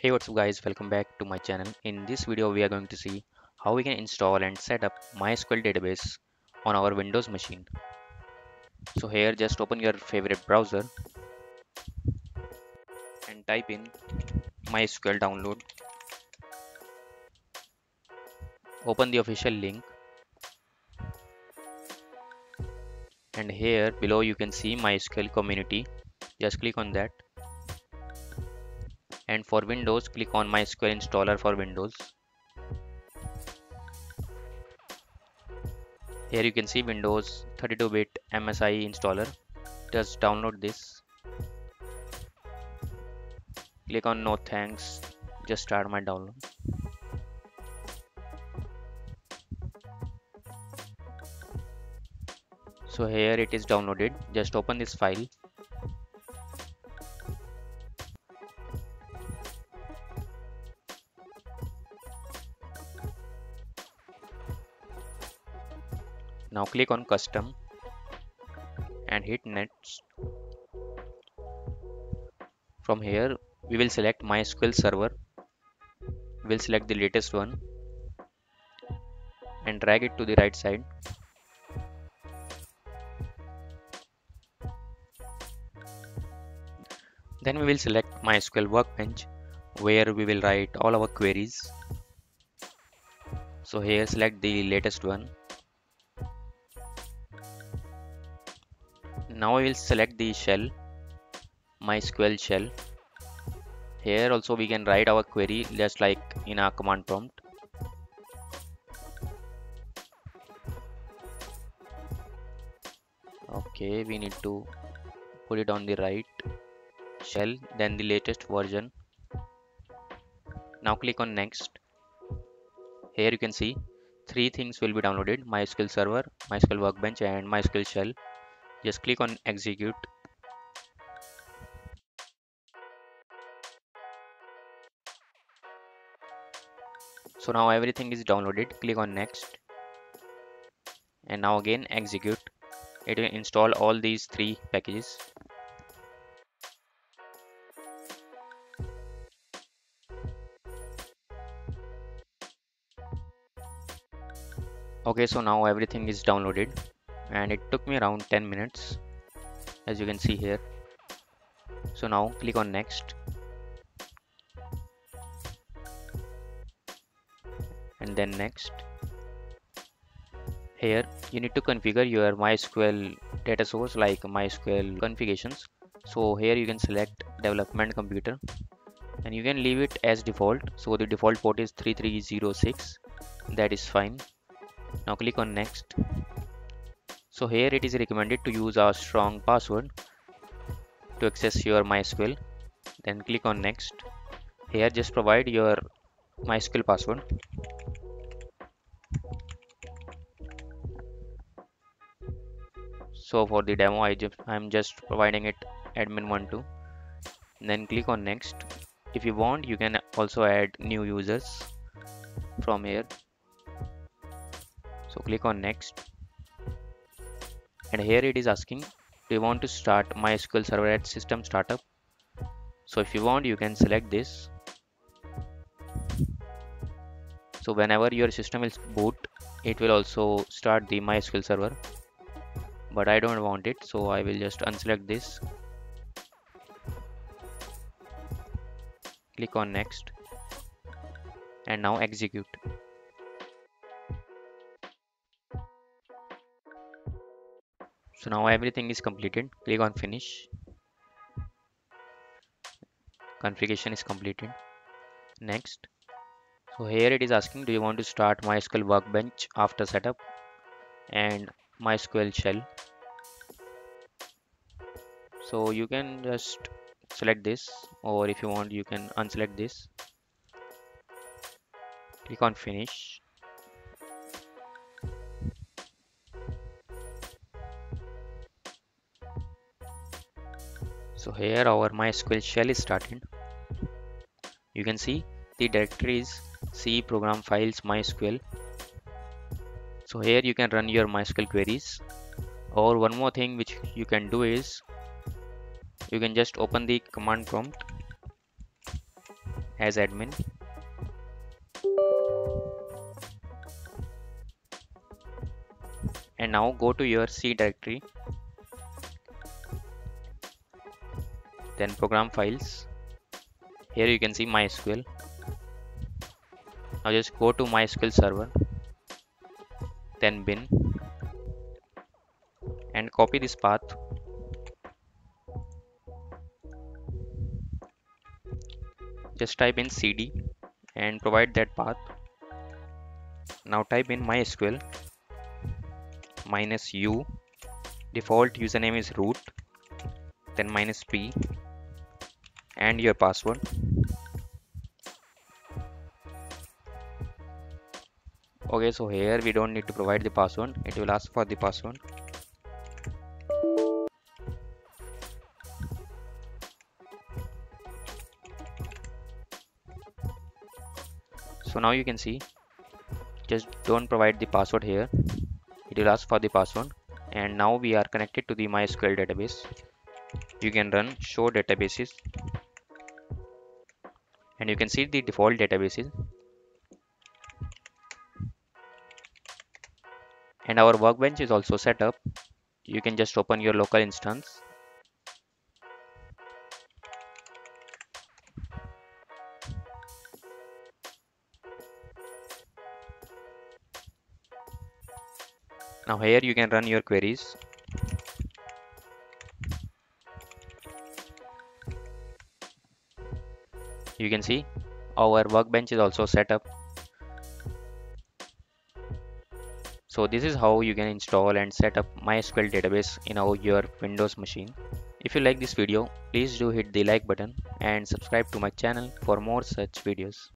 Hey, what's up guys, welcome back to my channel. In this video we are going to see how we can install and set up MySQL database on our Windows machine. So here just open your favorite browser and type in MySQL download. Open the official link and here below you can see MySQL community. Just click on that, and for Windows click on MySQL installer for Windows. Here you can see Windows 32-bit MSI installer. Just download this. Click on no thanks. Just start my download. So here it is downloaded. Just open this file. Now click on custom and hit next. From here we will select MySQL server. We'll select the latest one and drag it to the right side. Then we will select MySQL Workbench, where we will write all our queries. So here select the latest one. Now we will select the shell, MySQL shell. Here also we can write our query just like in our command prompt. Okay, we need to put it on the right shell, then the latest version. Now click on next. Here you can see three things will be downloaded: MySQL server, MySQL Workbench and MySQL shell. Just click on execute. So now everything is downloaded. Click on next and now again execute. It will install all these three packages. Okay, so now everything is downloaded and it took me around 10 minutes, as you can see here. So now click on next and then next. Here you need to configure your MySQL data source like MySQL configurations. So here you can select development computer and you can leave it as default. So the default port is 3306. That is fine. Now click on next. So here it is recommended to use a strong password to access your MySQL. Then click on next. Here just provide your MySQL password. So for the demo I'm just providing it admin12. Then click on next. If you want you can also add new users from here. So click on next and here it is asking, do you want to start MySQL server at system startup? So if you want you can select this. So whenever your system will boot, it will also start the MySQL server, but I don't want it, so I will just unselect this. Click on next and now execute. So now everything is completed. Click on finish. Configuration is completed. Next. So here it is asking, do you want to start MySQL Workbench after setup and MySQL shell? So you can just select this, or if you want you can unselect this. Click on finish. So here our MySQL shell is started. You can see the directory is C program files MySQL. So here you can run your MySQL queries, or one more thing which you can do is you can just open the command prompt as admin, and now go to your C directory, then program files. Here you can see MySQL. Now just go to MySQL server, then bin, and copy this path. Just type in cd and provide that path. Now type in MySQL -u, default username is root, then -p and your password. Okay, so here we don't need to provide the password, it will ask for the password. So now you can see, just don't provide the password here, it will ask for the password. And now we are connected to the MySQL database. You can run show databases and you can see the default databases, and our workbench is also set up. You can just open your local instance. Now here you can run your queries. You can see our workbench is also set up. So this is how you can install and set up MySQL database in your Windows machine. If you like this video, please do hit the like button and subscribe to my channel for more such videos.